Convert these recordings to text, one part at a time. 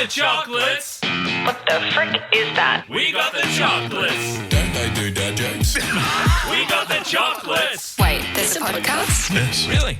the chocolates. What the frick is that? We got the chocolates. Don't they do dad jokes? We got the chocolates. Wait, there's a podcast? Yes. Really?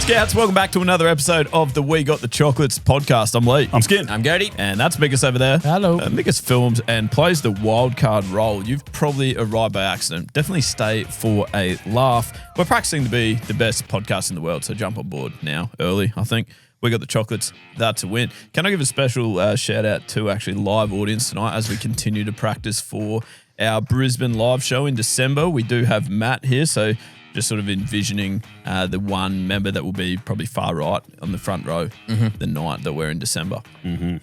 Scouts, welcome back to another episode of the We Got the Chocolates podcast. I'm Lee. I'm Skin. I'm Gode. And that's Mikus over there. Hello. Mikus films and plays the wild card role. You've probably arrived by accident. Definitely stay for a laugh. We're practicing to be the best podcast in the world, so jump on board now, early, I think. We got the chocolates, that's a win. Can I give a special shout out to actually live audience tonight as we continue to practice for our Brisbane live show in December? We do have Matt here, so just sort of envisioning the one member that will be probably far right on the front row the night that we're in December.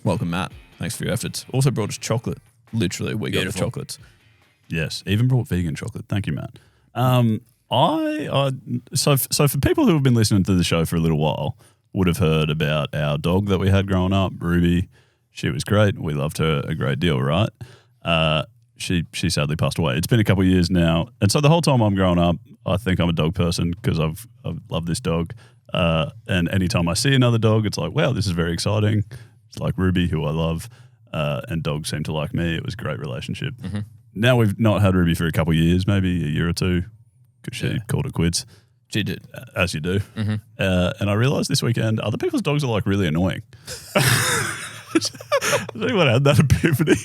Welcome, Matt. Thanks for your efforts. Also brought us chocolate. Literally, we got the chocolates. Yes, even brought vegan chocolate. Thank you, Matt. So for people who have been listening to the show for a little while, would have heard about our dog that we had growing up, Ruby. She was great. We loved her a great deal, right? She sadly passed away. It's been a couple of years now. And so the whole time I'm growing up, I think I'm a dog person because I've loved this dog. And anytime I see another dog, it's like, wow, this is very exciting. It's like Ruby, who I love, and dogs seem to like me. It was a great relationship. Now we've not had Ruby for a couple of years, maybe a year or two, because she called it quits. She did. As you do. And I realised this weekend, other people's dogs are like really annoying. Has anyone had that epiphany?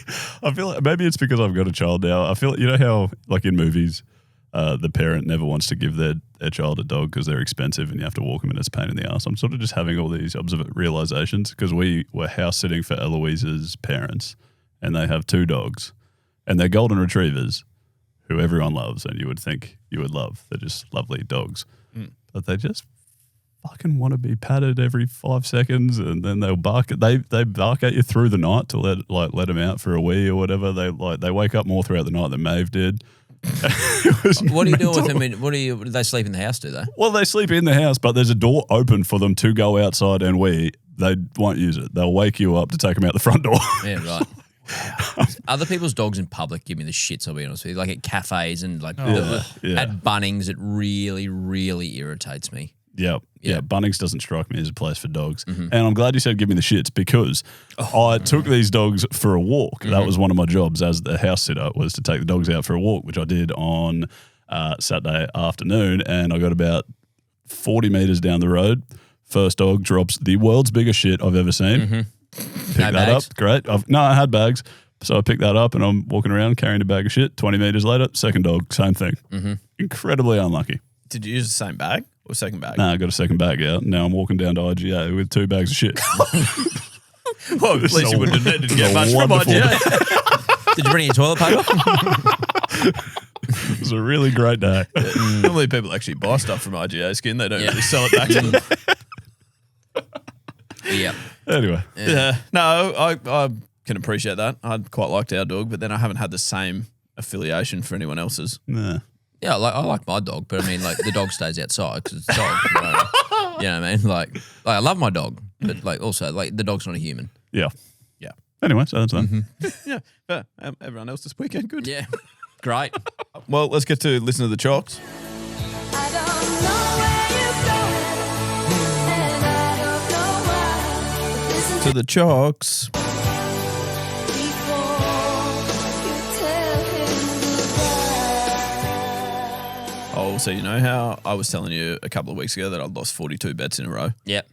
I feel like maybe it's because I've got a child now. I feel, you know how like in movies, the parent never wants to give their child a dog because they're expensive and you have to walk them and it's a pain in the ass. I'm sort of just having all these realizations because we were house sitting for Eloise's parents and they have two dogs and they're golden retrievers who everyone loves and you would think you would love. They're just lovely dogs. But they just fucking want to be patted every 5 seconds and then they'll bark. They bark at you through the night to let them out for a wee or whatever. They wake up more throughout the night than Maeve did. What do you do with them? Do they sleep in the house, do they? Well, they sleep in the house, but there's a door open for them to go outside and wee. They won't use it. They'll wake you up to take them out the front door. Yeah, right. Other people's dogs in public give me the shits, I'll be honest with you. Like at cafes and like at Bunnings, it really, really irritates me. Yeah. Bunnings doesn't strike me as a place for dogs. And I'm glad you said give me the shits because I took these dogs for a walk. That was one of my jobs as the house sitter was to take the dogs out for a walk, which I did on Saturday afternoon. And I got about 40 metres down the road. First dog drops the world's biggest shit I've ever seen. Pick that bags? up. Great. I had bags. So I picked that up and I'm walking around carrying a bag of shit. 20 metres later, second dog, same thing. Incredibly unlucky. Did you use the same bag or second bag? Nah, I got a second bag out. Now I'm walking down to IGA with 2 bags of shit. Well, at least you wouldn't have needed to get much from IGA. Did you bring your toilet paper? It was a really great day. Normally people actually buy stuff from IGA Skin. They don't really sell it back to them. Yeah. Anyway. Yeah. No, I can appreciate that. I quite liked our dog, but then I haven't had the same affiliation for anyone else's. Nah. Yeah, I like my dog, but I mean, like the dog stays outside because it's a dog. You know what I mean? Like I love my dog, but like also like the dog's not a human. Yeah. Yeah. Anyway, so that's that. Yeah. But everyone else this weekend, good. Yeah, great. Well, let's get to listen to the Chocs. I don't know where you're going, and I don't know why. But listen To the Chocs. before you tell him goodbye. Oh, so you know how I was telling you a couple of weeks ago that I'd lost 42 bets in a row? Yep.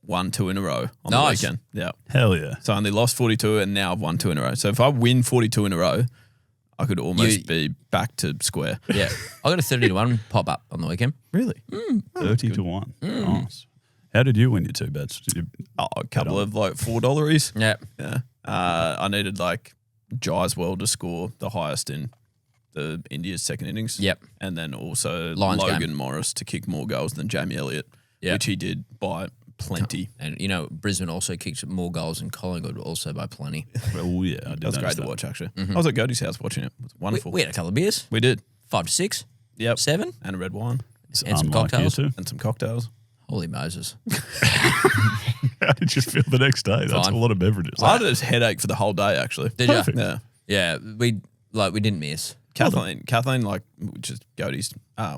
Won 2 in a row on Nice. the weekend. Yeah. Hell yeah. So I only lost 42 and now I've won 2 in a row. So if I win 42 in a row, I could almost be back to square. Yeah, I got a 30-1 pop up on the weekend. Really? 30-1. Nice. How did you win your 2 bets? Did you A couple of like $4. Yeah, Yeah. I needed like Jaiswell to score the highest in the India's second innings. Yep. And then also Lions Logan game. Morris to kick more goals than Jamie Elliott, Yep. which he did by plenty. and you know Brisbane also kicked more goals than Collingwood also by plenty. Oh, yeah. I did That was great to watch, actually. I was at Gode's house watching it. It was wonderful. We had a couple of beers, We did. 5 to 6, Yep. 7, And a red wine and some Unlike you cocktails. two. and some cocktails. Holy Moses! How did you feel the next day? That's Fine. a lot of beverages. I had a headache for the whole day, actually. Did ya? Perfect. Yeah. Yeah, we didn't miss. Kathleen, like, which is Gode's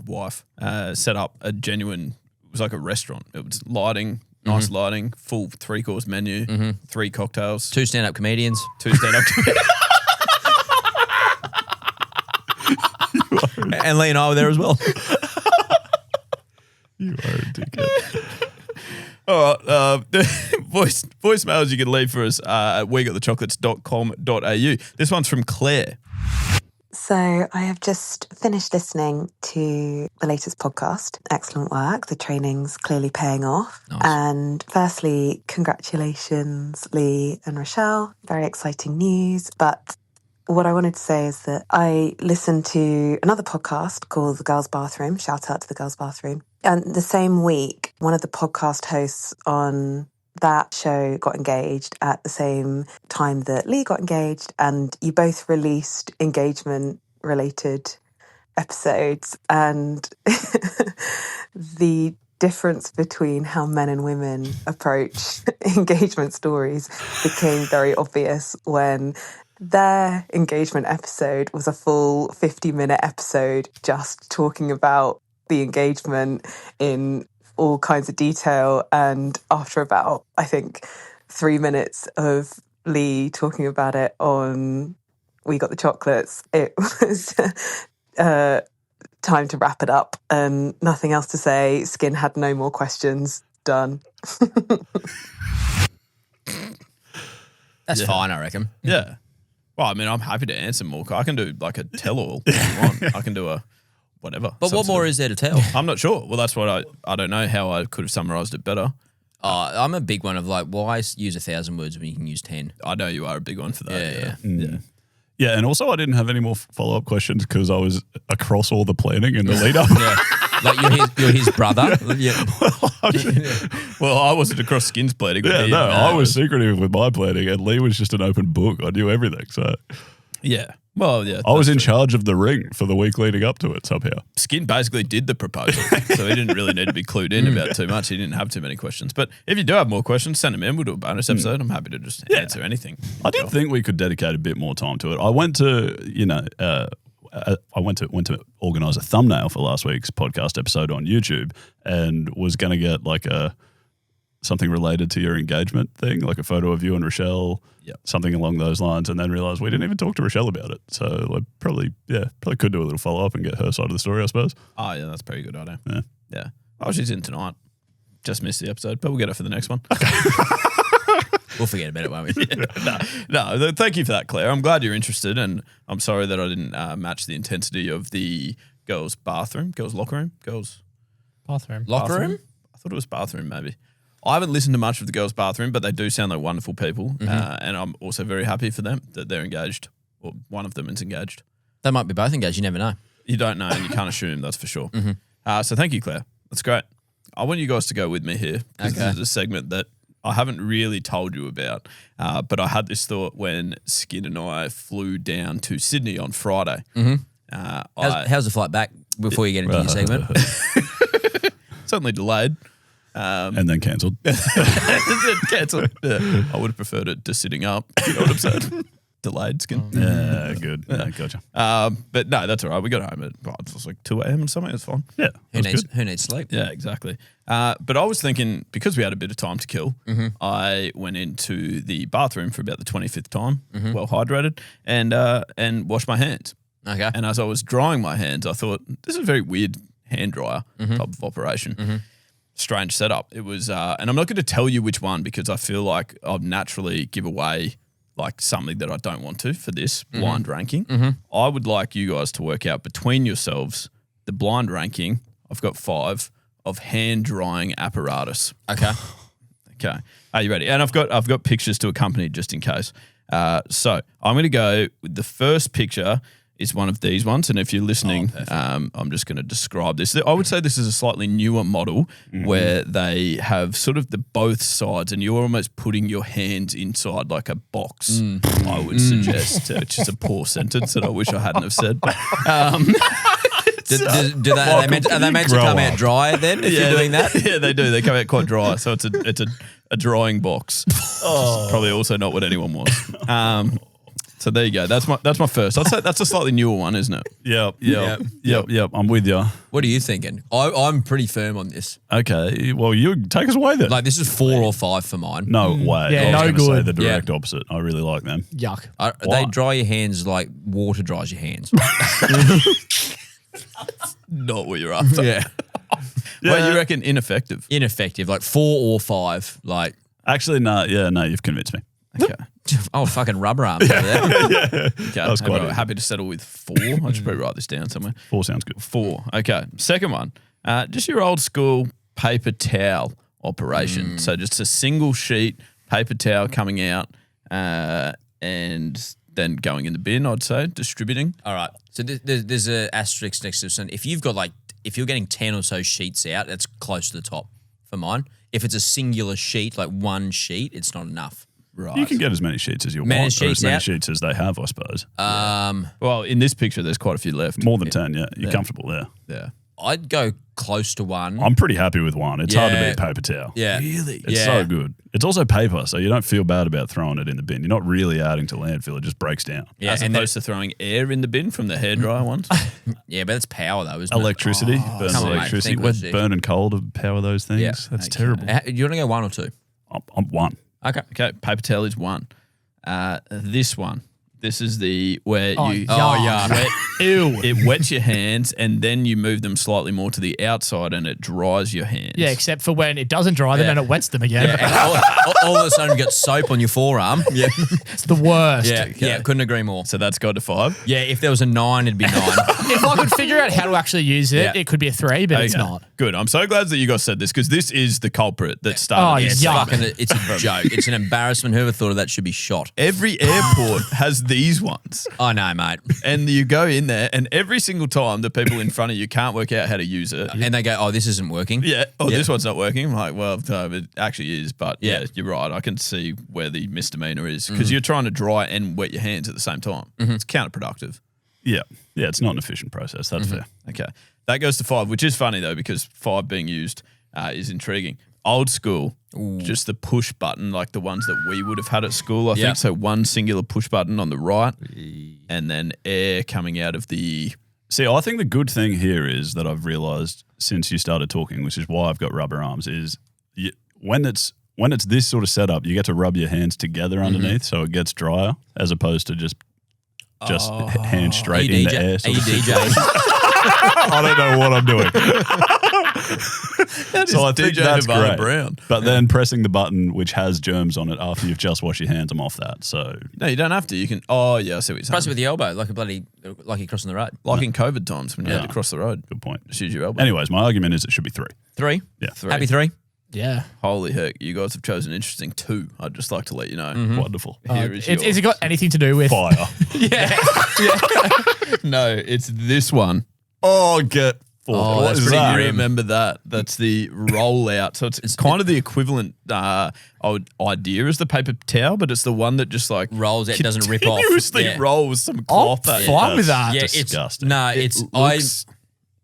wife, set up a genuine, it was like a restaurant. It was lighting, nice lighting, full 3-course menu, 3 cocktails, 2 stand-up comedians. 2 stand-up comedians. And Lee and I were there as well. You are a dickhead. All right. Voicemails you can leave for us at wegotthechocolates.com.au. This one's from Claire. So I have just finished listening to the latest podcast. Excellent work. The training's clearly paying off. Nice. And firstly, congratulations, Lee and Rochelle. Very exciting news. But what I wanted to say is that I listened to another podcast called The Girls' Bathroom. Shout out to The Girls' Bathroom. And the same week, one of the podcast hosts on that show got engaged at the same time that Lee got engaged, and you both released engagement-related episodes. And the difference between how men and women approach engagement stories became very obvious when their engagement episode was a full 50-minute episode just talking about the engagement in all kinds of detail. And after about, I think, 3 minutes of Lee talking about it on We Got the Chocolates, it was time to wrap it up and nothing else to say. Skin had no more questions. Done. That's fine, I reckon. Yeah. Well, I mean, I'm happy to answer more. I can do like a tell-all if you want. I can do a whatever. But what more is there to tell? I'm not sure. Well, that's what I don't know how I could have summarised it better. I'm a big one of like, why use 1,000 words when you can use 10? I know you are a big one for that. Yeah. Yeah, and also I didn't have any more follow-up questions because I was across all the planning and the lead-up. Yeah. Like you're his brother. Yeah. Well, I wasn't across Skins planning. Yeah, no, I was secretive with my planning and Lee was just an open book. I knew everything, so... Yeah. Well, yeah. I was in charge of the ring for the week leading up to it somehow. Skin basically did the proposal, so he didn't really need to be clued in about too much. He didn't have too many questions. But if you do have more questions, send them in. We'll do a bonus episode. I'm happy to just answer anything. I did think we could dedicate a bit more time to it. I went to, I went to organise a thumbnail for last week's podcast episode on YouTube and was going to get like something related to your engagement thing, like a photo of you and Rochelle, something along those lines, and then realised we didn't even talk to Rochelle about it. So like probably could do a little follow-up and get her side of the story, I suppose. Oh, yeah, that's a pretty good idea. Yeah. Oh, she's in tonight. Just missed the episode, but we'll get her for the next one. Okay. We'll forget about it, won't we? No, thank you for that, Claire. I'm glad you're interested, and I'm sorry that I didn't match the intensity of the girls' bathroom, girls' locker room, girls' Bathroom. Locker room? I thought it was bathroom, maybe. I haven't listened to much of the girls' bathroom, but they do sound like wonderful people, and I'm also very happy for them that they're engaged, or one of them is engaged. They might be both engaged. You never know. You don't know, and you can't assume, that's for sure. So thank you, Claire. That's great. I want you guys to go with me here, because this is a segment that I haven't really told you about, but I had this thought when Skin and I flew down to Sydney on Friday. How's the flight back before you get into your segment? Certainly delayed. And then cancelled. Cancelled. Yeah. I would have preferred it to sitting up. You know what I'm saying? Delayed, Skin. Yeah, good. Yeah, gotcha. But no, that's all right. We got home at it was like 2 a.m. or something. It's fine. Yeah. Who needs sleep? Yeah, exactly. But I was thinking, because we had a bit of time to kill, I went into the bathroom for about the 25th time, well hydrated, and washed my hands. Okay. And as I was drying my hands, I thought, this is a very weird hand dryer type of operation. Strange setup. It was, and I'm not going to tell you which one because I feel like I'll naturally give away like something that I don't want to for this blind ranking. I would like you guys to work out between yourselves the blind ranking. I've got 5 of hand drying apparatus. Okay. Okay. Are you ready? And I've got pictures to accompany just in case. So I'm going to go with the first picture is one of these ones. And if you're listening, I'm just going to describe this. I would say this is a slightly newer model where they have sort of the both sides and you're almost putting your hands inside like a box, I would suggest. It's just a poor sentence that I wish I hadn't have said. But, are they meant to come out dry then if you're doing that? Yeah, they do. They come out quite dry. So it's a drying box. Probably also not what anyone wants. So there you go. That's my first. I'd say that's a slightly newer one, isn't it? Yep. I'm with you. What are you thinking? I'm pretty firm on this. Okay. Well, you take us away then. Like this is 4 or 5 for mine. No way. Yeah, I was no going to say good. the direct opposite. I really like them. Yuck. They dry your hands like water dries your hands. Not what you're after. Yeah. Well, you reckon ineffective? Ineffective, like 4 or 5. Like, Actually, no. Yeah, no, you've convinced me. Okay. oh, fucking rubber arms over there. Okay. That was quite easy. happy to settle with 4. I should probably write this down somewhere. 4 sounds good. 4. Okay. Second one. Just your old school paper towel operation. So just a single sheet paper towel coming out and then going in the bin, I'd say, distributing. All right. So there's an asterisk next to this. If you're getting 10 or so sheets out, that's close to the top for mine. If it's a singular sheet, like one sheet, it's not enough. Right. You can get as many sheets as you Many want, or sheets as many out? sheets as they have, I suppose. Well, in this picture, there's quite a few left. More than 10, yeah. You're comfortable there. Yeah. I'd go close to 1. I'm pretty happy with 1. It's hard to Yeah. beat paper towel. Yeah. Really? It's so good. It's also paper, so you don't feel bad about throwing it in the bin. You're not really adding to landfill. It just breaks down. Yeah, As and opposed to throwing air in the bin from the hairdryer ones. yeah, but that's power though, isn't Electricity, burn come on, mate. electricity. Think We're with it. burning coal to power those things. Yeah. That's terrible. it? You want to go 1 or 2? I'm 1. Okay. Okay, paper towel is 1. This one. This is the where you yuck. Ew. it wets your hands and then you move them slightly more to the outside and it dries your hands. Yeah, except for when it doesn't dry them Yeah. and it wets them again. Yeah, and all of a sudden you got soap on your forearm. Yeah. It's the worst. Yeah, couldn't agree more. So that's got to 5. Yeah, if there was a 9, it'd be 9. If I could figure out how to actually use it, Yeah. it could be a 3, but it's Okay. not. Good. I'm so glad that you guys said this because this is the culprit that started Oh, this. yuck. It's a joke. It's an embarrassment. Whoever thought of that should be shot. Every airport has these ones. I know, mate. And you go in there and every single time the people in front of you can't work out how to use it. And they go, oh, this isn't working. Yeah. Oh, Yeah. this one's not working. I'm like, well, no, it actually is. But yeah, Yeah. you're right. I can see where the misdemeanor is because you're trying to dry and wet your hands at the same time. It's counterproductive. Yeah. Yeah, it's not an efficient process. That's fair. Okay. That goes to 5, which is funny though because 5 being used is intriguing. Old school, just the push button, like the ones that we would have had at school, I Yeah. think. So one singular push button on the right and then air coming out of the... See, I think the good thing here is that I've realised since you started talking, which is why I've got rubber arms, is when it's this sort of setup, you get to rub your hands together underneath so it gets drier as opposed to just hand straight in the air. Are sort you of DJ? I don't know what I'm doing. So I think DJ that's Nirvana great. Brown. But then pressing the button which has germs on it after you've just washed your hands, I'm off that. So No, you don't have to. You can... Oh, yeah, I see what you're saying. Press it with the elbow, like you're crossing the road. Like in COVID times when you had to cross the road. good point. Just use your elbow. Anyways, my argument is it should be 3. 3? Yeah. 3. Happy 3? Yeah. Holy heck, you guys have chosen an interesting 2. I'd just like to let you know. Wonderful. Here is Has yours. it got anything to do with... Fire. Yeah. No, it's this one. Oh, get 4. Oh, What that's is pretty that? You remember that. That's the rollout. So it's kind of the equivalent idea as the paper towel, but it's the one that just like Rolls out, doesn't rip off. continuously Yeah. rolls some I'm cloth at you. fine with that. Yeah, disgusting. Looks-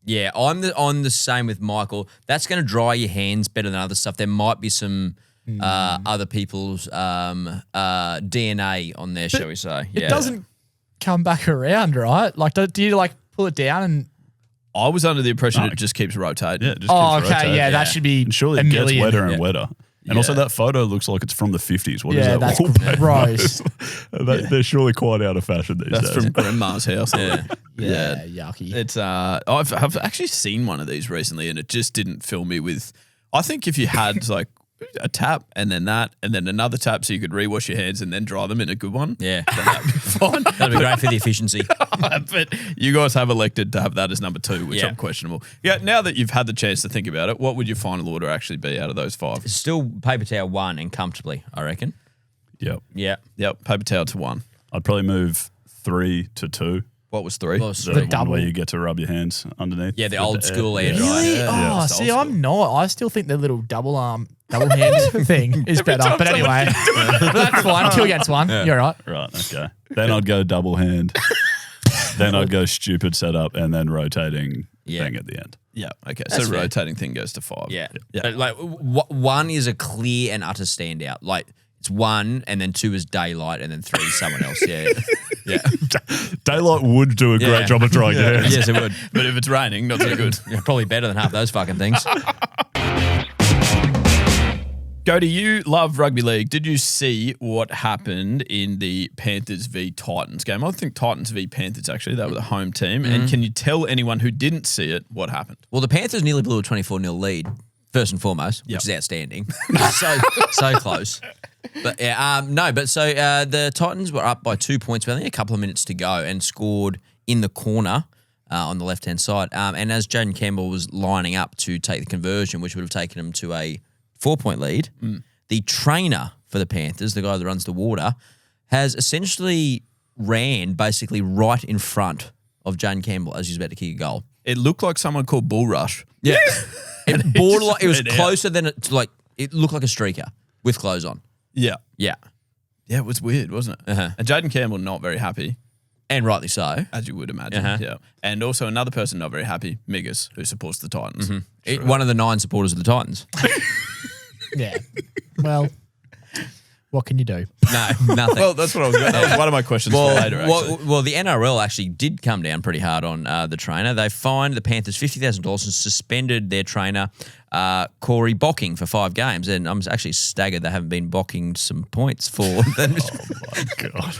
I'm the same with Michael. That's going to dry your hands better than other stuff. There might be some other people's DNA on there, shall we say? It doesn't come back around, right? Like, do you like pull it down and... I was under the impression it just keeps rotating. Yeah, it just Oh, keeps okay, rotating. yeah, that should be And surely a it gets million. wetter and Yeah. wetter. And also that photo looks like it's from the 50s. What is Yeah, that? that's wallpaper? gross. They're surely quite out of fashion these That's days. from grandma's house. Yeah. Yeah, yucky. It's I've actually seen one of these recently and it just didn't fill me with. I think if you had like a tap and then another tap so you could rewash your hands and then dry them in a good one. Yeah. That'd be fine. That'd be great for the efficiency. But you guys have elected to have that as number 2, which Yeah. I'm questionable. Yeah, now that you've had the chance to think about it, what would your final order actually be out of those 5? Still paper towel 1 and comfortably, I reckon. Yep. Yeah. Yep, paper towel to 1. I'd probably move 3 to 2. What was 3? Well, The one double. where you get to rub your hands underneath. Yeah, the with old school air yeah. dryer. Really? Yeah. Oh, it's see, old I'm not. I still think the little double hand thing is better. But anyway, but that's fine. 2 against 1. You're right. Right, okay. Then I'd go double hand. Then I'd go stupid setup and then rotating Yeah. thing at the end. Yeah, okay. That's So fair. rotating thing goes to 5. Yeah. But like 1 is a clear and utter standout. Like it's 1 and then 2 is daylight and then 3 is someone else. Yeah. Yeah. Daylight would do a great job of drying your hands. Yes, it would. But if it's raining, not so good. Yeah, probably better than half those fucking things. Gode, you love rugby league. Did you see what happened in the Panthers v Titans game? I think Titans v Panthers, actually. They were the home team. And can you tell anyone who didn't see it what happened? Well, the Panthers nearly blew a 24-0 lead, first and foremost, which is outstanding. so close. But the Titans were up by 2 points with only a couple of minutes to go and scored in the corner on the left-hand side. And as Jaden Campbell was lining up to take the conversion, which would have taken him to a 4-point lead, the trainer for the Panthers, the guy that runs the water, has essentially ran basically right in front of Jaden Campbell as he's about to kick a goal. It looked like someone called Bull Rush. Yeah. It was closer than it looked like a streaker with clothes on. Yeah. Yeah. Yeah, it was weird, wasn't it? Uh-huh. And Jaden Campbell not very happy, And rightly so. as you would imagine. Uh-huh. Yeah. And also another person not very happy, Miggers, who supports the Titans. One of the 9 supporters of the Titans. Yeah. Well, what can you do? No, nothing. Well, that's what I was going to. That was one of my questions for later, actually. Well, the NRL actually did come down pretty hard on the trainer. They fined the Panthers $50,000 and suspended their trainer, Corey Bocking, for 5 games. And I'm actually staggered they haven't been bocking some points for them. Oh, my God.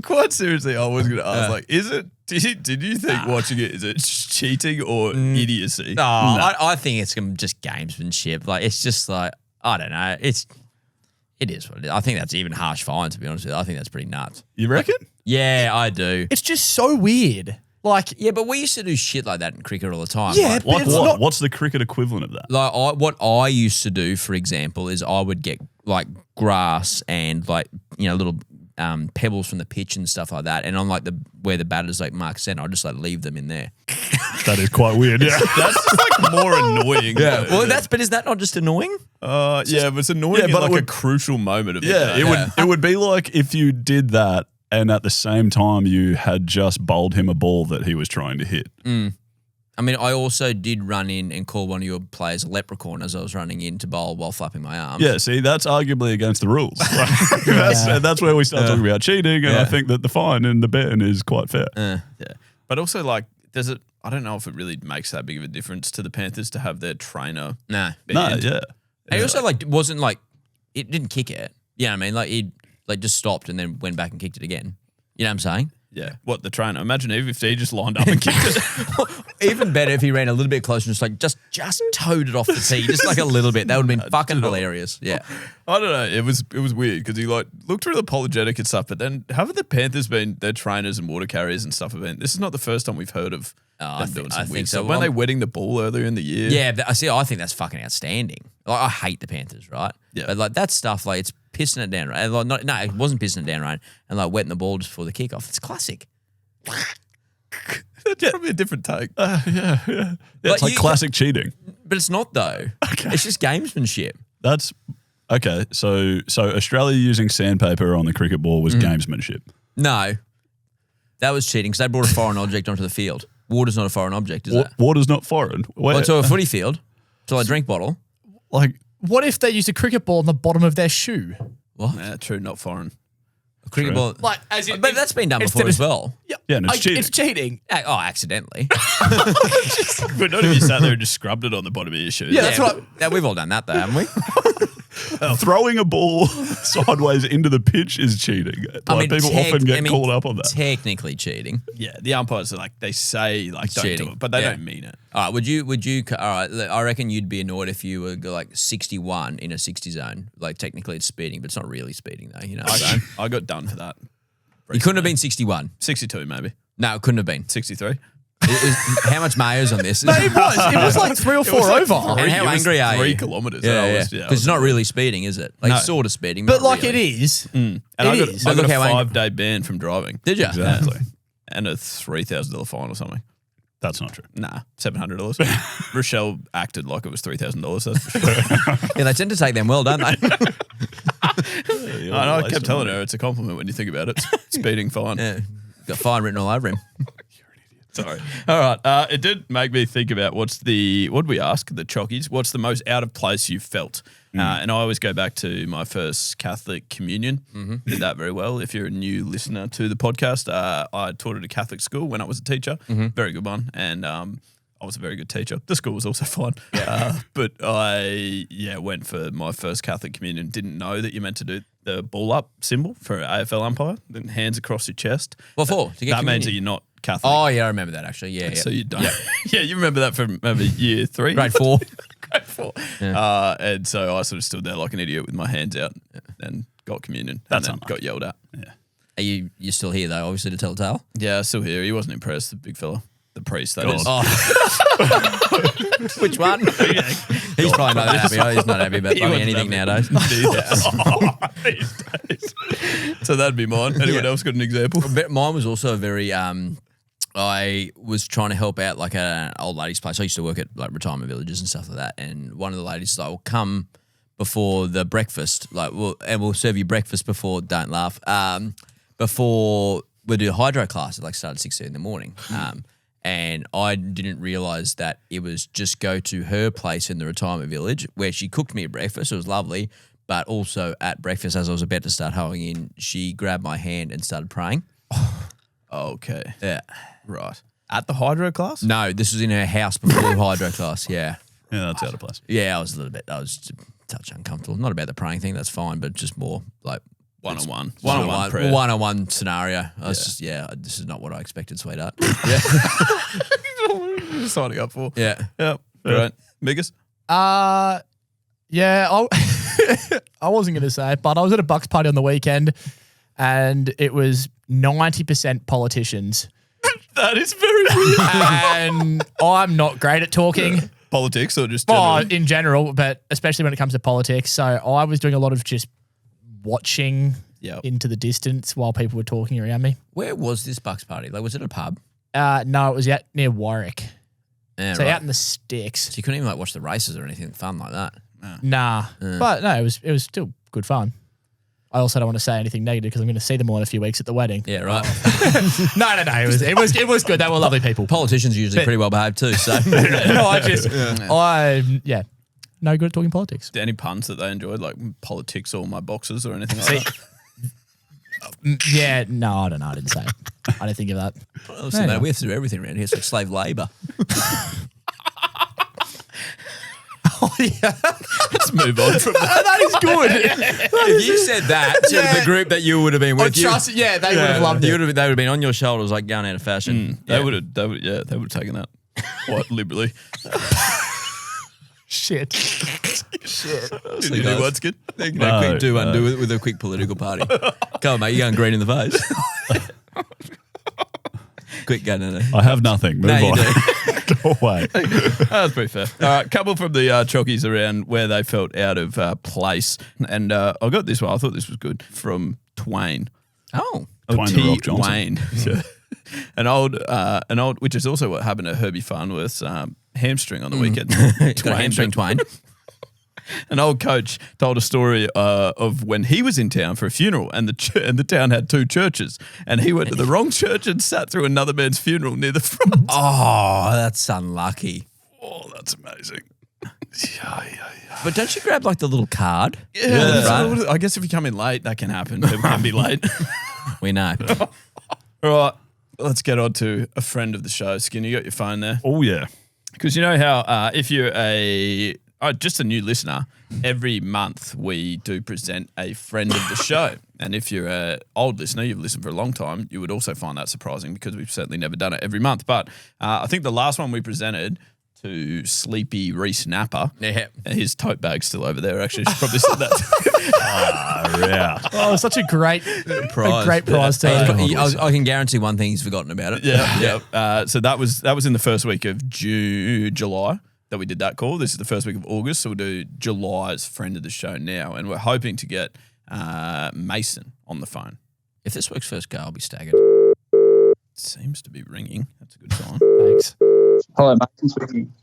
Quite seriously, I was going to ask, did you think watching it, is it cheating or idiocy? No, I think it's just gamesmanship. Like, it's just like, I don't know. It is what it is. I think that's even harsh fine, to be honest with you. I think that's pretty nuts. You reckon? Yeah, I do. It's just so weird. Like, Yeah, but we used to do shit like that in cricket all the time. Yeah, Like, but Like it's what? not- What's the cricket equivalent of that? what I used to do, for example, is I would get like grass and little pebbles from the pitch and stuff like that, and on where the batters mark centre, I just leave them in there. That is quite weird. Yeah. That's just more annoying. Well, but is that not just annoying? But it's annoying but in it a would- crucial moment of the Yeah, game. it would be like if you did that and at the same time you had just bowled him a ball that he was trying to hit. I mean, I also did run in and call one of your players a leprechaun as I was running in to bowl while flapping my arms. Yeah, see, that's arguably against the rules. That's where we start talking about cheating, and I think that the fine and the ban is quite fair. Yeah. But also, does it, I don't know if it really makes that big of a difference to the Panthers to have their trainer Nah. No, banned. yeah. And he also wasn't it didn't kick it. You know what I mean? He just stopped and then went back and kicked it again. You know what I'm saying? Yeah. What, the trainer? Imagine if he just lined up and kicked it. Even better if he ran a little bit closer and just towed it off the tee, just a little bit. That would have been fucking hilarious. Yeah. I don't know. It was weird because he looked real apologetic and stuff. But then haven't the Panthers been their trainers and water carriers and stuff? This is not the first time we've heard of them doing some weird stuff. Weren't they wetting the ball earlier in the year? Yeah, I think that's fucking outstanding. I hate the Panthers, right? Yeah. But that stuff, it's pissing it down, right? No, it wasn't pissing it down, right? And wetting the ball just before the kickoff. It's classic. That's probably a different take. It's like classic cheating. But it's not though. Okay. It's just gamesmanship. That's okay. So Australia using sandpaper on the cricket ball was gamesmanship. No, that was cheating because they brought a foreign object onto the field. Water's not a foreign object, is it? Water's not foreign. Well, to a footy field, to a drink bottle. Like what if they used a cricket ball in the bottom of their shoe? What? Yeah, true, not foreign. A cricket True. ball. But that's been done before as well. yeah, and it's cheating. It's cheating. Oh, accidentally. But not if you sat there and just scrubbed it on the bottom of your shoes. Yeah, that's what. Yeah, we've all done that though, haven't we? Throwing a ball sideways into the pitch is cheating. People often get called up on that. Technically cheating. Yeah, the umpires are they say don't cheating. do it, but they Yeah. don't mean it. All right, would you? All right, I reckon you'd be annoyed if you were 61 in a 60 zone. Technically it's speeding, but it's not really speeding though. You know, what I'm saying? I got done for that. You couldn't have been 61. 62 maybe. No, it couldn't have been. 63. How much mayo's on this? No, it was like 3 or 4 over. And how angry are you? 3 kilometers. Yeah, because it's not really speeding, is it? No. It's sort of speeding, But not it really. is. And I got, is. I got Look a how angry- 5-day ban from driving. Did you? Exactly. And a $3,000 fine or something. That's not true. Nah, $700. Rochelle acted like it was $3,000. That's for sure. Yeah, they tend to take them well, don't they? I kept telling her it's a compliment when you think about it. Speeding fine. Yeah, got fine written all over him. Sorry. All right. It did make me think about what did we ask the Chockies? What's the most out of place you felt? And I always go back to my first Catholic communion. Did that very well. If you're a new listener to the podcast, I taught at a Catholic school when I was a teacher. Very good one. And I was a very good teacher. The school was also fine. But I went for my first Catholic communion. Didn't know that you meant to do the ball up symbol for an AFL umpire. Then hands across your chest. What for? To get that means that communion? you're not Catholic. Oh, yeah, I remember that actually. Yeah. So you don't. Yeah, you remember that from maybe year 3? Grade 4. Grade 4. And so I sort of stood there like an idiot with my hands out and got communion. That's and then got yelled at. Yeah. Are you're still here though, obviously, to tell the tale? Yeah, still here. He wasn't impressed, the big fella. The priest, that God. is. Oh. Which one? He's probably not happy. He's not happy about buying anything nowadays. These days. So that'd be mine. Anyone else got an example? But mine was also a very. I was trying to help out like an old lady's place. I used to work at like retirement villages and stuff like that. And one of the ladies was like, "Well, come before the breakfast, we'll serve you breakfast before." Don't laugh. Before we do a hydro class, it like started at 6:30 in the morning. And I didn't realise that it was just go to her place in the retirement village where she cooked me a breakfast. It was lovely. But also at breakfast, as I was about to start hoeing in, she grabbed my hand and started praying. Okay. Yeah. Right. At the hydro class? No, this was in her house before the hydro class. Yeah. Yeah, that's out of place. Yeah, I was a touch uncomfortable. Not about the praying thing, that's fine, but just more like One-on-one. One-on-one prayer. One-on-one scenario. I was just, this is not what I expected, sweetheart. Signing up for. Yeah. Yep. Great. Migas? Yeah, I wasn't going to say it, but I was at a Bucks party on the weekend and it was 90% politicians. That is very weird. And I'm not great at talking. Politics or just Oh, generally? in general, but especially when it comes to politics. So I was doing a lot of just watching into the distance while people were talking around me. Where was this Bucks party? Like, was it a pub? No, it was out near Warwick. Yeah, So right. out in the sticks. So you couldn't even like watch the races or anything fun like that. Nah. But no, it was still good fun. I also don't want to say anything negative because I'm going to see them all in a few weeks at the wedding. Yeah, right. No. It was good. They were lovely people. Politicians are usually pretty well behaved too. So No, I'm no good at talking politics. Any puns that they enjoyed, like politics or my boxes or anything like that? Yeah, no, I don't know. I didn't say it. I didn't think of that. Listen, mate, we have to do everything around here. It's like slave labour. Oh, yeah. Let's move on from that. That is good. If you said that to the group that you would have been with, They would have loved they it. would have been on your shoulders like going out of fashion. They would have taken that quite liberally. Shit. Did you do one, Skid? Quick do undo with a quick political party. Come on, mate, you're going green in the face. Quick, go, no. I have nothing. Move No, you on. do. Go away. That's pretty fair. All right, couple from the Chockies around where they felt out of place. And I got this one. I thought this was good from Twain. Oh. Twain the Rock Johnson. Wayne. An old, which is also what happened to Herbie Farnworth's hamstring on the weekend. He's got a hamstring Twain. An old coach told a story of when he was in town for a funeral, and the town had 2 churches, and he went to the wrong church and sat through another man's funeral near the front. Oh, that's unlucky. Oh, that's amazing. But don't you grab like the little card? Yeah, I guess if you come in late, that can happen. People can be late. We know. All right, let's get on to a friend of the show. Skinny, you got your phone there? Oh, yeah. Because you know how if you're just a new listener, every month we do present a friend of the show. And if you're an old listener, you've listened for a long time, you would also find that surprising because we've certainly never done it every month. But I think the last one we presented to Sleepy Reese Napper, his tote bag's still over there, actually. She probably said that. Yeah. Oh, such a great prize. A great prize to I can guarantee one thing, he's forgotten about it. Yeah. So that was in the first week of July that we did that call. This is the first week of August, so we'll do July's friend of the show now, and we're hoping to get Mason on the phone. If this week's first go, I'll be staggered. It seems to be ringing. That's a good sign. Thanks. Hello, Mason speaking.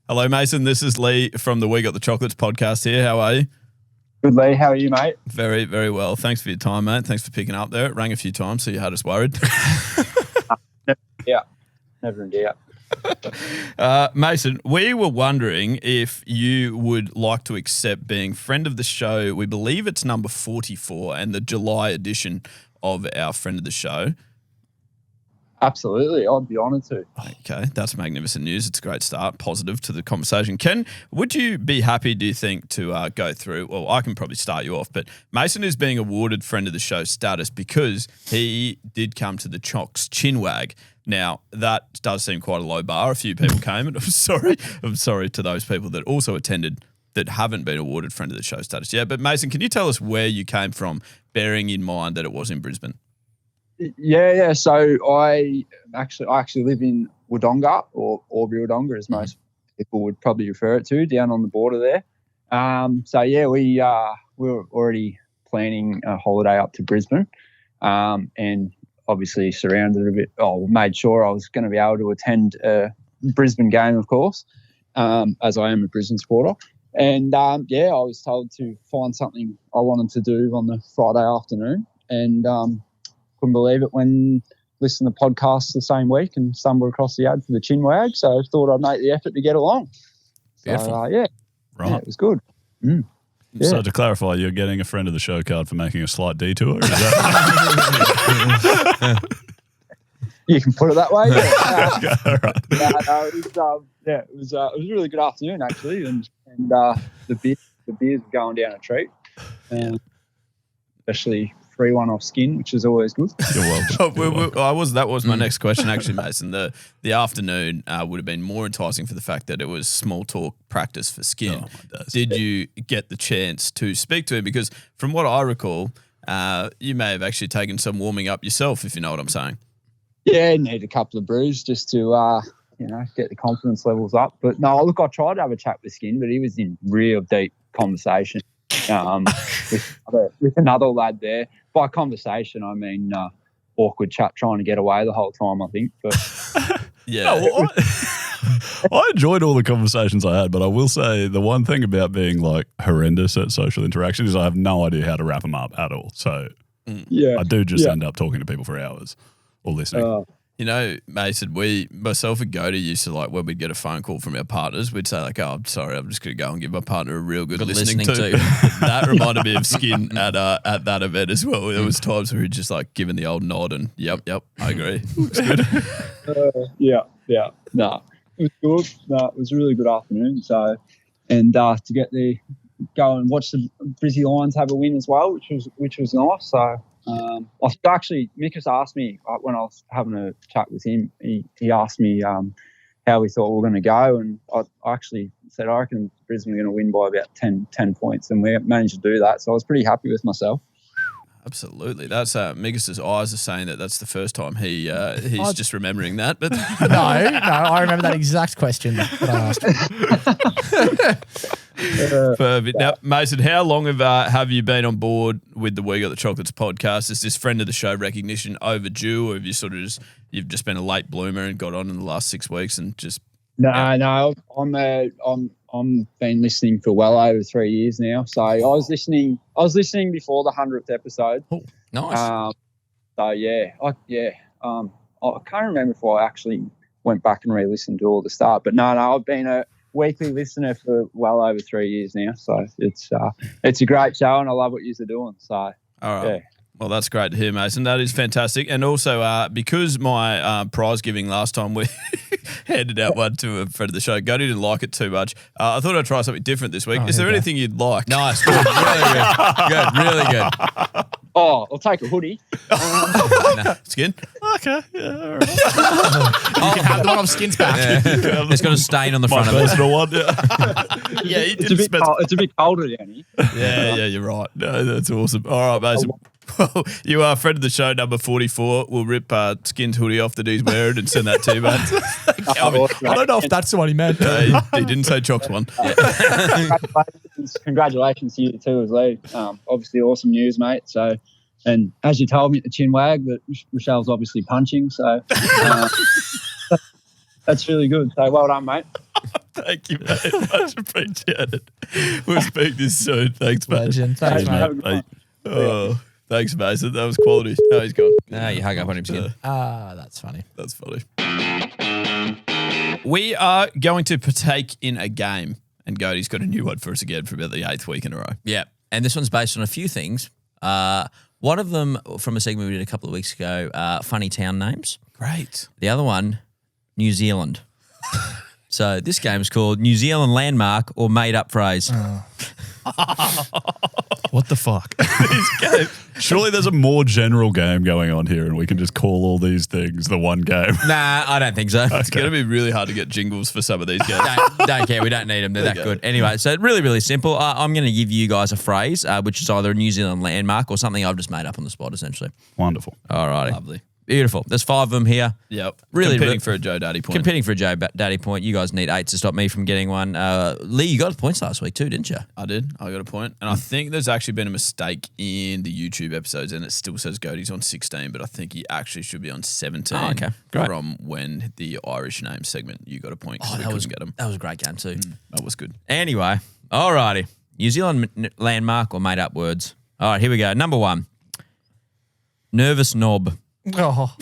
Hello, Mason. This is Lee from the We Got the Chocolates podcast here. How are you? Good, Lee. How are you, mate? Very, very well. Thanks for your time, mate. Thanks for picking up there. It rang a few times, so you had us worried. Yeah. never in doubt. Mason, we were wondering if you would like to accept being friend of the show. We believe it's number 44 and the July edition of our friend of the show. Absolutely, I'd be honoured to. Okay, that's magnificent news. It's a great start, positive to the conversation. Ken, would you be happy, do you think, to go through? Well, I can probably start you off, but Mason is being awarded friend of the show status because he did come to the Chocs Chinwag. Now, that does seem quite a low bar. A few people came, and I'm sorry to those people that also attended that haven't been awarded friend of the show status yet. But Mason, can you tell us where you came from, bearing in mind that it was in Brisbane? Yeah. So I actually live in Wodonga, or Albury Wodonga, as most people would probably refer it to, down on the border there. So yeah, we were already planning a holiday up to Brisbane, and obviously surrounded a bit. Made sure I was going to be able to attend a Brisbane game, of course, as I am a Brisbane supporter. And I was told to find something I wanted to do on the Friday afternoon, and couldn't believe it when listened to podcasts the same week and stumbled across the ad for the Chinwag. So I thought I'd make the effort to get along. Beautiful. So, Right. Yeah, it was good. Mm. Yeah. So to clarify, you're getting a friend of the show card for making a slight detour? Is that You can put it that way. right. It was a really good afternoon actually, and the beers were going down a treat, especially free one off Skin, which is always good. You're welcome. That was my next question, actually, Mason. The afternoon would have been more enticing for the fact that it was small talk practice for Skin. Oh, my days. Did you get the chance to speak to him? Because from what I recall, you may have actually taken some warming up yourself, if you know what I'm saying. Yeah, need a couple of brews just to get the confidence levels up. But no, look, I tried to have a chat with Skin, but he was in real deep conversation with another lad there. By conversation, I mean awkward chat trying to get away the whole time, I think. But Yeah. No, I enjoyed all the conversations I had, but I will say the one thing about being like horrendous at social interaction is I have no idea how to wrap them up at all. So yeah, I do just end up talking to people for hours or listening. You know, Mason, myself and Gode used to, like, when we'd get a phone call from our partners, we'd say, like, I'm sorry, I'm just going to go and give my partner a real good listening to. That reminded me of Skin at that event as well. There was times where he'd just, like, given the old nod and, yep, I agree. It's good. yeah. No, it was good. No, it was a really good afternoon. So, and to get there, go and watch the Brizzy Lions have a win as well, which was nice. So, Mikus asked me when I was having a chat with him. He asked me how we thought we were going to go, and I actually said I reckon Brisbane are going to win by about 10 points, and we managed to do that. So I was pretty happy with myself. Absolutely. That's Mikus's eyes are saying that's the first time he's just remembering that. But No, I remember that exact question that I asked. Perfect. Now, Mason, how long have you been on board with the We Got the Chocolates podcast? Is this friend of the show recognition overdue, or have you you've just been a late bloomer and got on in the last 6 weeks and just? No, I'm been listening for well over 3 years now. So I was listening before the 100th episode. Oh, nice. I can't remember if I actually went back and re-listened to all the start, but no, I've been a weekly listener for well over 3 years now. So it's a great show, and I love what you're doing. So All right. yeah. Well, that's great to hear, Mason. That is fantastic. And also, because my prize giving last time we handed out one to a friend of the show, Gode didn't like it too much. I thought I'd try something different this week. Is there anything you'd like? Nice. Good. Really good. Oh, I'll take a hoodie. Skin? Okay, yeah, all right. You can have the one of Skin's back. Yeah. It's got a stain on the My front of it. personal one, yeah. Yeah, he It's a bit colder down here. Yeah, you're right. No, that's awesome. All right, Mason. Well, you are a friend of the show, number 44. We'll rip Skin's hoodie off that he's wearing and send that to you, mate. I don't know if that's what he meant. He didn't say Chocs one. Congratulations to you too, as Lee. Obviously, awesome news, mate. So, and as you told me at the Chinwag, that Rochelle's obviously punching. So, that's really good. So, well done, mate. Thank you, mate. Much appreciated. We'll speak this soon. Thanks, mate. Legend. Thanks, mate. Mate. Oh, thanks, Mason. That was quality. Oh, he's gone. You hug up on him, Skin. That's funny. That's funny. We are going to partake in a game, and Gode's got a new one for us again for about the 8th week in a row. Yeah. And this one's based on a few things. One of them from a segment we did a couple of weeks ago, funny town names. Great. The other one, New Zealand. So this game is called New Zealand Landmark or Made Up Phrase. What the fuck? Surely there's a more general game going on here and we can just call all these things the one game. Nah, I don't think so. It's going to be really hard to get jingles for some of these games. Don't care. We don't need them. They're that good. Anyway, so really, really simple. I'm going to give you guys a phrase, which is either a New Zealand landmark or something I've just made up on the spot, essentially. Wonderful. All righty. Lovely. Beautiful. There's 5 of them here. Yep. Really Competing for a Joe Daddy point. Competing for a Joe Daddy point. You guys need 8 to stop me from getting one. Lee, you got points last week too, didn't you? I did. I got a point. And I think there's actually been a mistake in the YouTube episodes and it still says Gode's on 16, but I think he actually should be on 17 okay. Great. from when the Irish name segment, you got a point because we couldn't get them. That was a great game too. That was good. Anyway, all righty. New Zealand landmark or made up words. All right, here we go. Number 1. Nervous knob. Oh.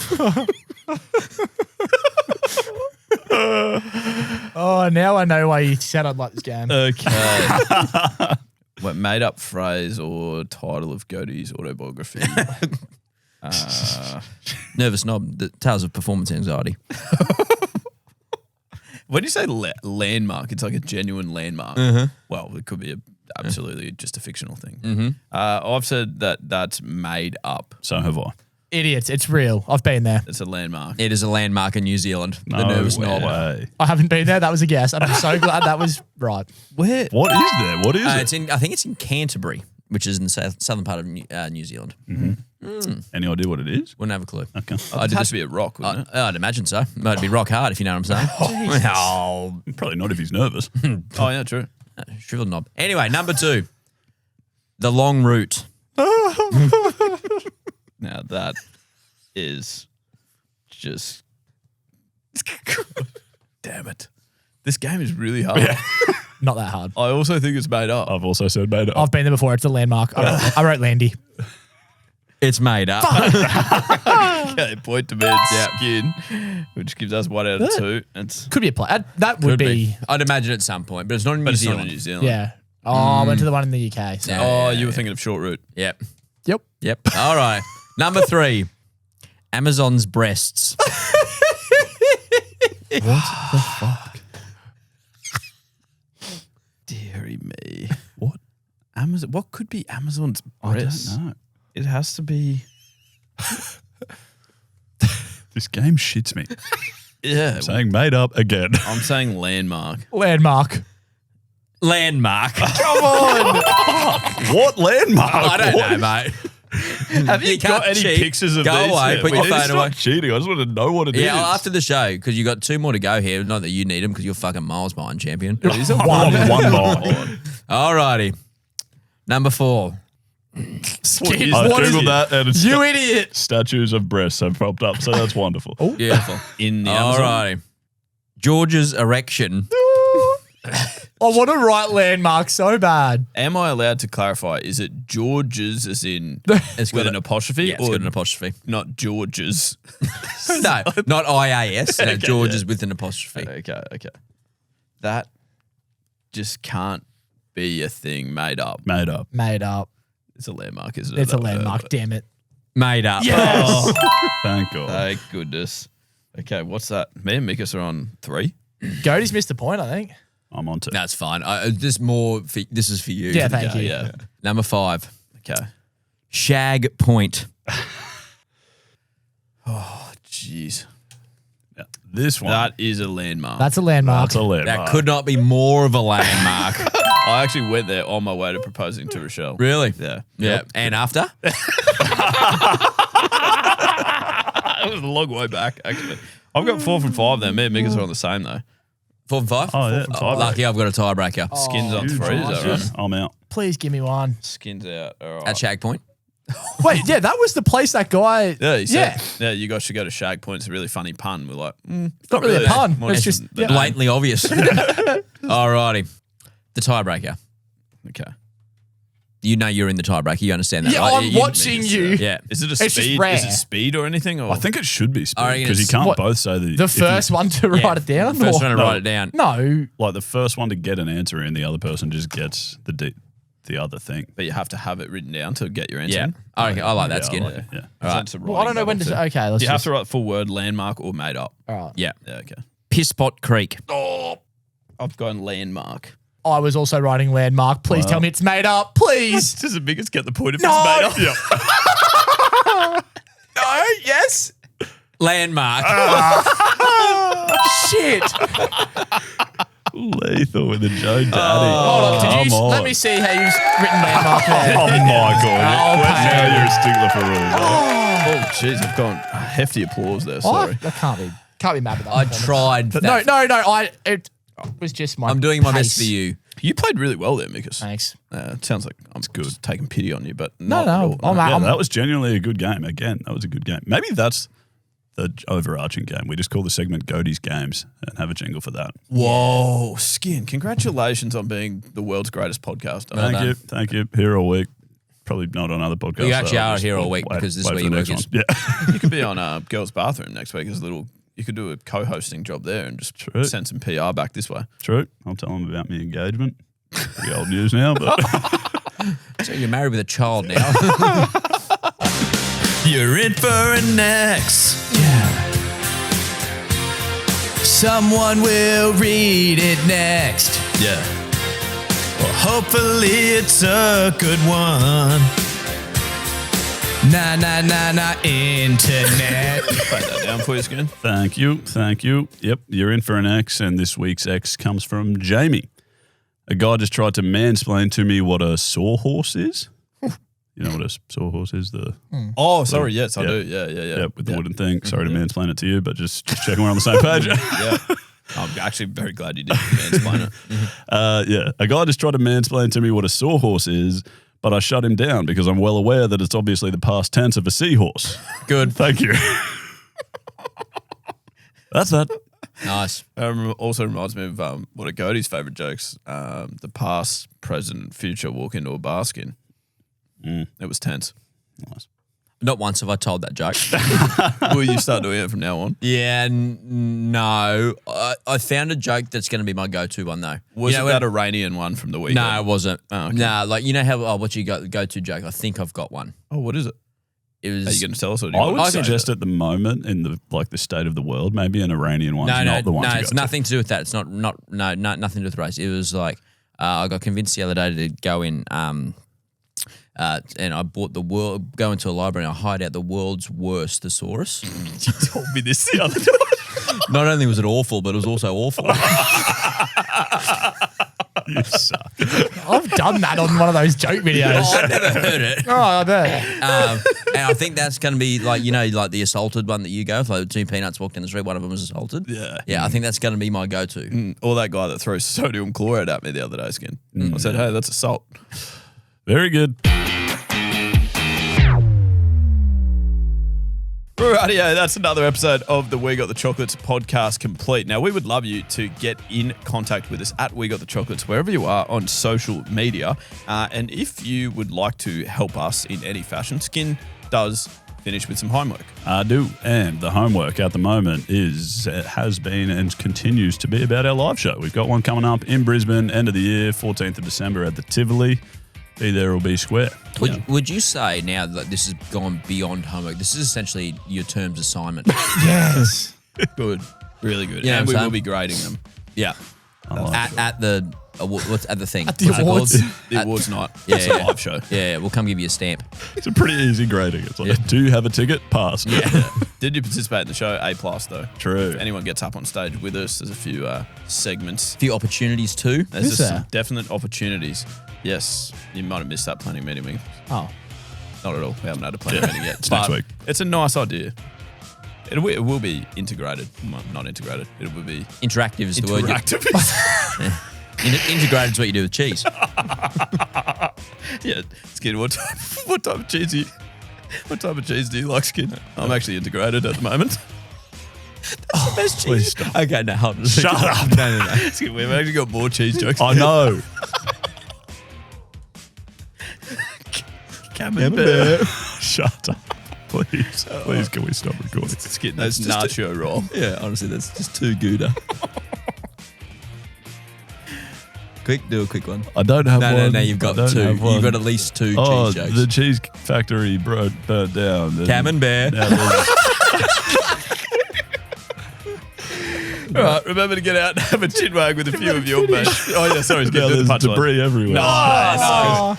Oh, now I know why you said I'd like this game. Okay. What made up phrase or title of Gode's autobiography? Nervous knob. The Tales of Performance Anxiety. When you say landmark, it's like a genuine landmark. Well, it could be absolutely just a fictional thing. I've said that that's made up. So have I. Idiots, it's real. I've been there. It's a landmark. It is a landmark in New Zealand. The No Nervous way. knob. I haven't been there. That was a guess. And I'm so glad that was right. Where? What is there? What is it? I think it's in Canterbury, which is in the southern part of New Zealand. Any idea what it is? Wouldn't have a clue. Okay. It has to be a rock, wouldn't it? I'd imagine so. Might be rock hard if you know what I'm saying. Oh, Probably not if he's nervous. Oh, yeah, true. shriveled knob. Anyway, number 2. The long route. Now that is just damn it. This game is really hard. Not that hard. I also think it's made up. I've also said made up. I've been there before. It's a landmark. I wrote Landy. It's made up. Okay, point to me. Skin, which gives us 1 out of 2. It's Could be a play. That would be. I'd imagine at some point, but it's not in New but it's not Zealand. in New Zealand. Yeah. Oh, I went to the one in the UK. So. Yeah. You were thinking of short route. Yep. Yep. All right. Number 3. Amazon's breasts. Deary me. What? Amazon? What could be Amazon's I breasts? don't know. It has to be. This game shits me. Yeah. Saying made up again. I'm saying landmark. Landmark. Landmark. What landmark? I don't What? know, mate. Have you can't got any cheat. pictures of Go these? away, put your It's phone away. not cheating. I just want to know what it is. Yeah, after the show, because you got 2 more to go here. Not that you need them because you're fucking miles behind, champion. Is it One more. All righty. Number 4. Skins. I What is googled it? that and it's You idiot. statues of breasts have popped up, so that's wonderful. Beautiful. in the All Amazon? righty. George's erection. I want to write landmark so bad. Am I allowed to clarify? Is it George's as in It's with got an apostrophe Yeah, it's or got an apostrophe. not George's? No, not IAS. No, George's with an apostrophe. Okay. That just can't be a thing made up. Made up. Made up. It's a landmark, isn't it? It's a landmark. Damn it. Made up. Yes. Thank God. Thank goodness. Okay, what's that? Me and Mikas are on 3. Goaty's missed a point, I think. I'm on to That's fine. This is for you. Yeah, thank you. Yeah. Number 5. Okay. Shag point. Oh, jeez. this one. That is a landmark. That's a landmark. That's a landmark. That could not be more of a landmark. I actually went there on my way to proposing to Rochelle. Really? Yeah. Yeah. And after? It was a long way back, actually. I've got 4 from 5 there. Me and Mikas are on the same, though. 4 from 5? Oh, yeah. Oh, lucky I've got a tiebreaker. Skins on 3, is that right? I'm out. Please give me one. Skins out. All right. At Shag point. Wait, yeah, that was the place that guy. Yeah, he said, yeah, you guys should go to Shag Point. It's a really funny pun. We're like, It's not really a pun. More It's than just the yeah. name. Blatantly obvious. Alrighty. The tiebreaker. Okay. You know you're in the tiebreaker. You understand that, Yeah, right? I'm watching you. Yeah. Is it a It's just speed? rare. Is it speed or anything? Or? I think it should be speed I reckon because you it's- can't What, both say that. The if you- first one to write it down? First or- one to write it down. No. like the first one to get an answer in, the other person just gets the other thing. But you have to have it written down to get your answer. Yeah. in. I like that Yeah, skin. I like it, yeah. All right. It's a Well, I don't know when to writing say. Okay, let's You have just. to write full word, landmark, or made up. All right. Yeah. Yeah, okay. Pisspot Creek. I've gone landmark. I was also writing landmark. Please tell me it's made up. Please. Does the biggest get the point if No. it's made up? Yeah. No. Yes. Landmark. Shit. Lethal with the Joe Daddy. Hold on. Did you? Come on. Let me see how you've written landmark there. Oh my god! Oh, Now you're a stickler for rules. Oh, jeez, I've gone hefty applause there. Sorry. That can't be mad at that. I performance. tried. That. No. It was just my. I'm doing my best pace. for you. You played really well there, Mikas. Thanks. It sounds like I'm just taking pity on you, but No, not at all. I'm Yeah, that was genuinely a good game. Again, that was a good game. Maybe that's the overarching game. We just call the segment Gode's Games and have a jingle for that. Whoa, Skin! Congratulations on being the world's greatest podcaster. Thank you. Here all week. Probably not on other podcasts. You actually so I'll are just here all week because this is wait where for your the work next is. one. Yeah. You could be on Girls' Bathroom next week as a little. You could do a co-hosting job there and just True. send some PR back this way. True. I'll tell them about my engagement. Pretty old news now, but So you're married with a child now. You're in for an ex. Someone will read it next. Yeah. Well, hopefully it's a good one. Nah, internet. Play that down for you, Skin. thank you. Yep, you're in for an X, and this week's X comes from Jamie. A guy just tried to mansplain to me what a sawhorse is. You know what a sawhorse is? Oh, sorry. Yes, I Yeah. do. Yeah. Yeah, with the wooden thing. Sorry to mansplain it to you, but just checking we're on the same page. Yeah. I'm actually very glad you did mansplain it. Yeah, a guy just tried to mansplain to me what a sawhorse is, but I shut him down because I'm well aware that it's obviously the past tense of a seahorse. Good. Thank you. That's that. Nice. Also reminds me of one of Gode's favourite jokes. The past, present, future walk into a bar skin. It was tense. Nice. Not once have I told that joke. Will you start doing it from now on? Yeah, no. I found a joke that's going to be my go-to one though. Was You know it that when- Iranian one from the weekend? No, it wasn't. Oh, okay. No, like you know how what's your go-to joke? I think I've got one. Oh, what is it? It was. Are you going to tell us? Or do you I want would to say suggest it? at the moment in the state of the world, maybe an Iranian one's not the one to it's go nothing to do with that. It's not nothing to do with race. It was like I got convinced the other day to go in and I bought go into a library and I hide out the world's worst thesaurus. You told me this the other day. Not only was it awful, but it was also awful. to. You suck. I've done that on one of those joke videos. I've never heard it. Oh, I bet. And I think that's going to be like, like the assaulted one that you go. If like two peanuts walked down the street, one of them was assaulted. Yeah. Yeah, I think that's going to be my go-to. Or that guy that throws sodium chloride at me the other day, Skin. I said, hey, that's assault. Very good. Rightio, that's another episode of the We Got the Chocolates podcast complete. Now, we would love you to get in contact with us at We Got the Chocolates, wherever you are on social media. And if you would like to help us in any fashion, Skin does finish with some homework. I do. And the homework at the moment has been and continues to be about our live show. We've got one coming up in Brisbane, end of the year, 14th of December at the Tivoli. Be there or be square. Would you say now that this has gone beyond homework, this is essentially your term's assignment? Yes. Good. Really good. Yeah, and we I'm will saying- be grading them. Yeah. At the what's at the thing? At the What's it awards. called? The awards night. Yeah, It's yeah. a live show. Yeah, we'll come give you a stamp. It's a pretty easy grading. It's like, do you have a ticket? Pass. Yeah. Did you participate in the show? A+ though. True. If anyone gets up on stage with us, there's a few segments. A few opportunities too. There's Is just there? some definite opportunities. Yes, you might have missed that planning meeting. Oh. Not at all. We haven't had a planning meeting yet. It's next But week. It's a nice idea. It will be integrated. Well, not integrated. It will be Interactive is the word. interactive. Integrated is what you do with cheese. Yeah, Skin. What type of cheese do you? What type of cheese do you like, Skin? I'm actually integrated at the moment. Best cheese. Please stop. Okay, no, hold on. Shut up. No. Skin, we've actually got more cheese jokes. I know. Camembert. Shut up. Please, can we stop recording? It's getting those nacho roll. Yeah, honestly, that's just too Gouda. Quick, do a quick one. I don't have one. No, you've got I don't two. have one. You've got at least two Oh, cheese jokes. the cheese factory burnt down. Camembert. Now there's- All right, remember to get out and have a chin wag with a few of your mates. Oh, yeah, sorry. now there's debris everywhere. That's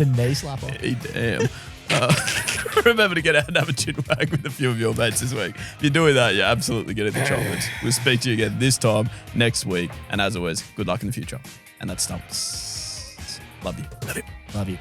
a knee slapper. Damn. Remember to get out and have a chin wag with a few of your mates this week. If you're doing that, you're absolutely getting the chocolates. We'll speak to you again this time next week. And as always, good luck in the future. And that's Stumps. Love you. Love you.